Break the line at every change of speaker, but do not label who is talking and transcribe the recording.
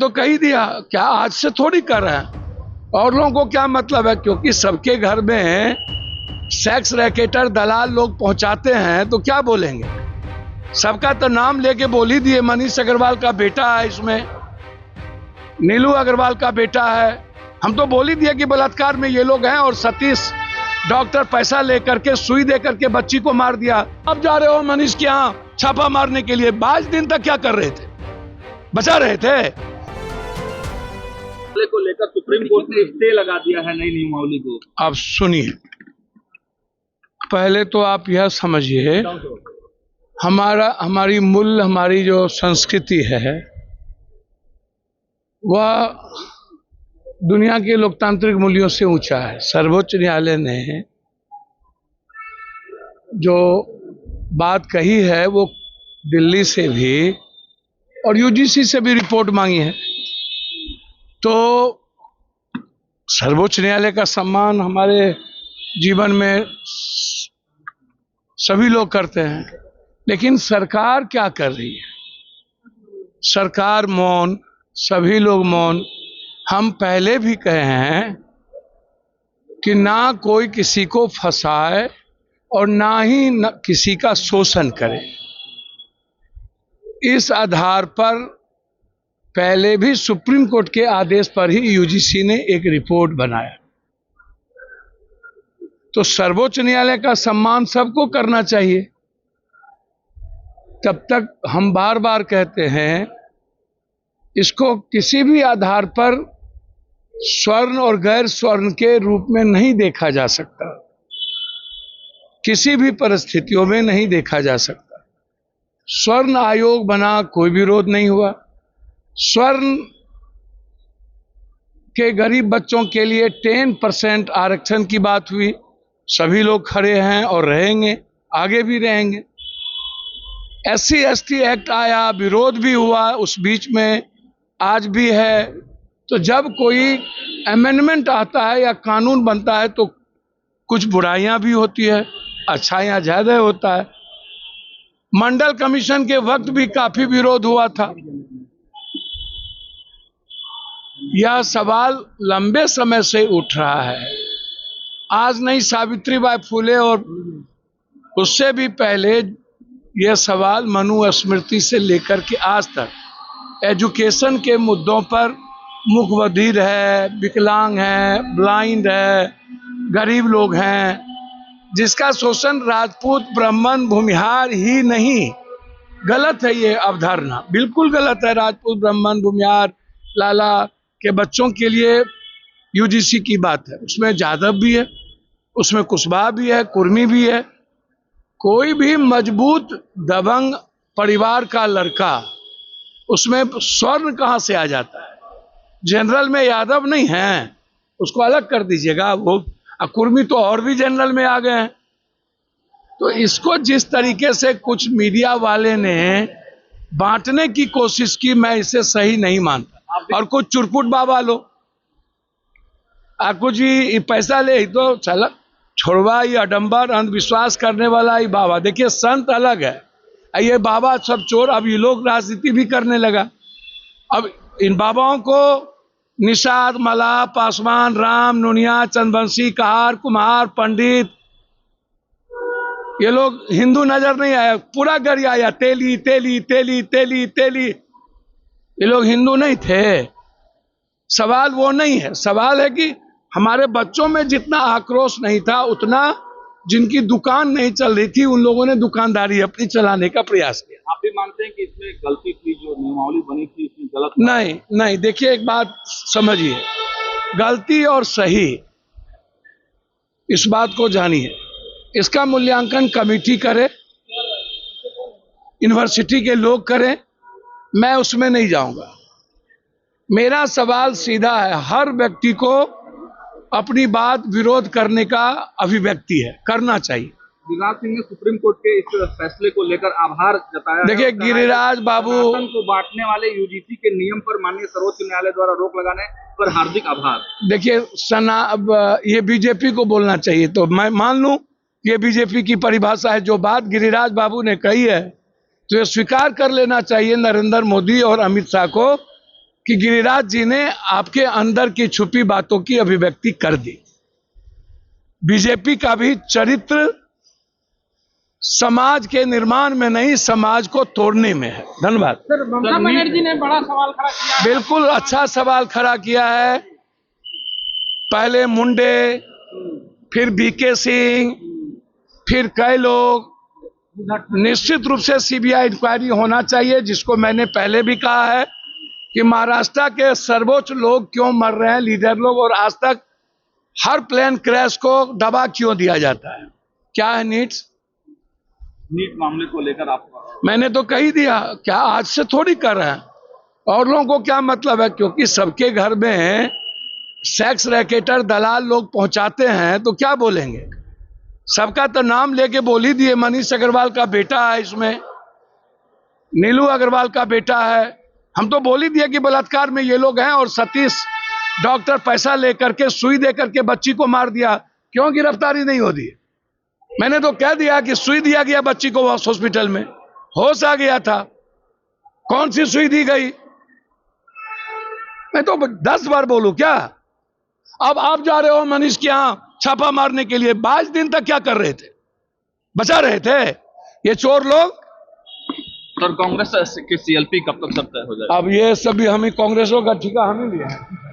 तो कह ही दिया, क्या आज से थोड़ी कर रहे हैं। और लोगों को क्या मतलब है, क्योंकि सबके घर में सेक्स रैकेटर दलाल लोग पहुंचाते हैं तो क्या बोलेंगे। सबका तो नाम लेके बोल ही दिए, मनीष अग्रवाल का बेटा है, इसमें नीलू अग्रवाल का बेटा है। हम तो बोल ही दिए कि बलात्कार में ये लोग हैं, और सतीश डॉक्टर पैसा लेकर के सुई दे करके बच्ची को मार दिया। अब जा रहे हो मनीष के यहाँ छापा मारने के लिए। 22 दिन तक क्या कर रहे थे, बचा रहे थे।
को लेकर सुप्रीम कोर्ट ने स्टे लगा दिया है नई नियमावली को।
अब सुनिए, पहले तो आप यह समझिए, हमारी जो संस्कृति है वह दुनिया के लोकतांत्रिक मूल्यों से ऊंचा है। सर्वोच्च न्यायालय ने जो बात कही है वो दिल्ली से भी और यूजीसी से भी रिपोर्ट मांगी है। तो सर्वोच्च न्यायालय का सम्मान हमारे जीवन में सभी लोग करते हैं, लेकिन सरकार क्या कर रही है? सरकार मौन, सभी लोग मौन। हम पहले भी कहे हैं कि ना कोई किसी को फंसाए और ना ही किसी का शोषण करे। इस आधार पर पहले भी सुप्रीम कोर्ट के आदेश पर ही यूजीसी ने एक रिपोर्ट बनाया। तो सर्वोच्च न्यायालय का सम्मान सबको करना चाहिए। तब तक हम बार बार कहते हैं, इसको किसी भी आधार पर स्वर्ण और गैर स्वर्ण के रूप में नहीं देखा जा सकता, किसी भी परिस्थितियों में नहीं देखा जा सकता। स्वर्ण आयोग बना, कोई विरोध नहीं हुआ। स्वर्ण के गरीब बच्चों के लिए 10% आरक्षण की बात हुई, सभी लोग खड़े हैं और रहेंगे, आगे भी रहेंगे। SC/ST एक्ट आया, विरोध भी हुआ उस बीच में, आज भी है। तो जब कोई अमेंडमेंट आता है या कानून बनता है तो कुछ बुराइयां भी होती है, अच्छाइयां ज्यादा होता है। मंडल कमीशन के वक्त भी काफी विरोध हुआ था। यह सवाल लंबे समय से उठ रहा है। आज नहीं, सावित्रीबाई फुले और उससे भी पहले यह सवाल मनुस्मृति से लेकर के आज तक एजुकेशन के मुद्दों पर मुकबधिर है, विकलांग है, ब्लाइंड है, गरीब लोग हैं, जिसका शोषण राजपूत, ब्राह्मण, भूमिहार ही नहीं। गलत है ये अवधारणा, बिल्कुल गलत है। राजपूत, ब्राह्मण, भूमिहार, लाला के बच्चों के लिए यूजीसी की बात है। उसमें जादव भी है, उसमें कुशवाहा भी है, कुर्मी भी है। कोई भी मजबूत दबंग परिवार का लड़का, उसमें स्वर्ण कहां से आ जाता है? जनरल में यादव नहीं है, उसको अलग कर दीजिएगा। वो कुर्मी तो और भी जनरल में आ गए हैं। तो इसको जिस तरीके से कुछ मीडिया वाले ने बांटने की कोशिश की, मैं इसे सही नहीं मानता। और कुछ चुरपुट बाबा लो, कुछ ही पैसा ले तो चला छोड़वा, ये अडम्बर अंधविश्वास करने वाला ही बाबा। देखिए, संत अलग है, ये बाबा सब चोर। अब ये लोग राजनीति भी करने लगा। अब इन बाबाओं को निषाद, मल्लाह, पासवान, राम, नुनिया, चंदवंशी, कहार, कुम्हार, पंडित, ये लोग हिंदू नजर नहीं आया। पूरा गरिया आया, तेली तेली तेली तेली तेली। ये लोग हिंदू नहीं थे। सवाल वो नहीं है। सवाल है कि हमारे बच्चों में जितना आक्रोश नहीं था, उतना जिनकी दुकान नहीं चल रही थी उन लोगों ने दुकानदारी अपनी चलाने का प्रयास किया।
आप भी मानते हैं कि इसमें गलती थी, जो नियमावली बनी थी इसमें गलत?
नहीं, देखिए एक बात समझिए, गलती और सही इस बात को जानिए। इसका मूल्यांकन कमेटी करे, यूनिवर्सिटी के लोग करें, मैं उसमें नहीं जाऊंगा। मेरा सवाल सीधा है, हर व्यक्ति को अपनी बात विरोध करने का अभिव्यक्ति है, करना चाहिए।
गिरिराज सिंह ने सुप्रीम कोर्ट के इस फैसले को लेकर आभार जताया।
देखिए, गिरिराज बाबू
को बांटने वाले यूजीसी के नियम पर माननीय सर्वोच्च न्यायालय द्वारा रोक लगाने पर हार्दिक आभार।
देखिए, ये बीजेपी को बोलना चाहिए, तो मैं मान लूं ये बीजेपी की परिभाषा है। जो बात गिरिराज बाबू ने कही है तो ये स्वीकार कर लेना चाहिए नरेंद्र मोदी और अमित शाह को कि गिरिराज जी ने आपके अंदर की छुपी बातों की अभिव्यक्ति कर दी। बीजेपी का भी चरित्र समाज के निर्माण में नहीं, समाज को तोड़ने में है। धन्यवाद।
सर, ममता बनर्जी ने बड़ा सवाल खड़ा किया है।
बिल्कुल अच्छा सवाल खड़ा किया है। पहले मुंडे, फिर बीके सिंह, फिर कई लोग। निश्चित रूप से सीबीआई इंक्वायरी होना चाहिए, जिसको मैंने पहले भी कहा है कि महाराष्ट्र के सर्वोच्च लोग क्यों मर रहे हैं, लीडर लोग, और आज तक हर प्लेन क्रैश को दबा क्यों दिया जाता है। क्या है
नीट मामले को लेकर आप?
मैंने तो कही दिया, क्या आज से थोड़ी कर रहे हैं। और लोगों को क्या मतलब है, क्योंकि सबके घर में सेक्स रैकेटर दलाल लोग पहुंचाते हैं, तो क्या बोलेंगे। सबका तो नाम लेके बोल ही दिए। मनीष अग्रवाल का बेटा है इसमें, नीलू अग्रवाल का बेटा है। हम तो बोल ही दिए कि बलात्कार में ये लोग हैं। और सतीश डॉक्टर पैसा लेकर के सुई दे करके बच्ची को मार दिया, क्यों गिरफ्तारी नहीं होती है। मैंने तो कह दिया कि सुई दिया गया बच्ची को हॉस्पिटल में, होश आ गया था। कौन सी सुई दी गई, मैं तो 10 बार बोलूं क्या। अब आप जा रहे हो मनीष के यहां छापा मारने के लिए। 22 दिन तक क्या कर रहे थे, बचा रहे थे ये चोर लोग।
सर, कांग्रेस के सीएलपी कब तक सब तय हो जाएगा?
अब ये सभी हम ही कांग्रेसों का ठिका हम ही लिया है।